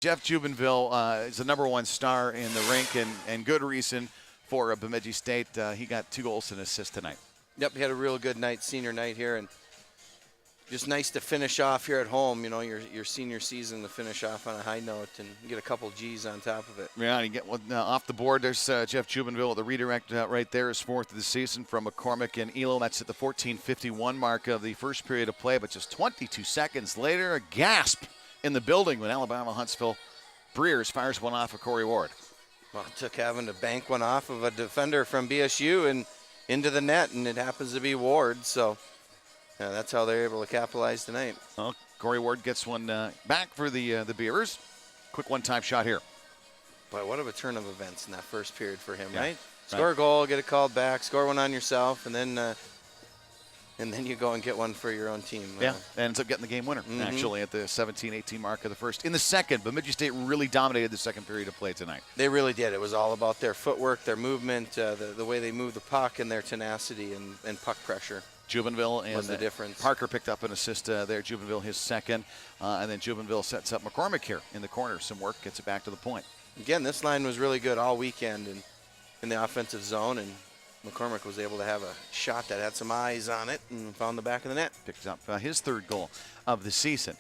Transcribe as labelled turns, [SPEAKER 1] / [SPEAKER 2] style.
[SPEAKER 1] Jeff Jubenville is the #1 star in the rink, and good reason for Bemidji State. He got 2 goals and assists tonight.
[SPEAKER 2] Yep, he had a real good night, senior night here, and just nice to finish off here at home. You know, your senior season to finish off on a high note and get a couple G's on top of it.
[SPEAKER 1] Yeah, you get one off the board. There's Jeff Jubenville with the redirect right there, his 4th of the season from McCormick and Elo. That's at the 14:51 mark of the first period of play, but just 22 seconds later, a gasp in the building when Alabama Huntsville Breers fires one off of Corey Ward.
[SPEAKER 2] Well, it took having to bank one off of a defender from BSU and into the net, and it happens to be Ward, so yeah, that's how they're able to capitalize tonight.
[SPEAKER 1] Well, Corey Ward gets one back for the Beavers. Quick one-time shot here.
[SPEAKER 2] Boy, what a turn of events in that first period for him,
[SPEAKER 1] Yeah,
[SPEAKER 2] right? Score a goal, get it called back, score one on yourself, and then you go and get one for your own team.
[SPEAKER 1] Yeah, and ends up getting the game winner, actually, at the 17-18 mark of the first. In the second, Bemidji State really dominated the second period of play tonight.
[SPEAKER 2] They really did. It was all about their footwork, their movement, the way they move the puck, and their tenacity and puck pressure.
[SPEAKER 1] Jubenville and
[SPEAKER 2] was the difference.
[SPEAKER 1] Parker picked up an assist there. Jubenville his second, and then Jubenville sets up McCormick here in the corner. Some work, gets it back to the point.
[SPEAKER 2] Again, this line was really good all weekend in the offensive zone, and McCormick was able to have a shot that had some eyes on it and found the back of the net.
[SPEAKER 1] Picked up his 3rd goal of the season.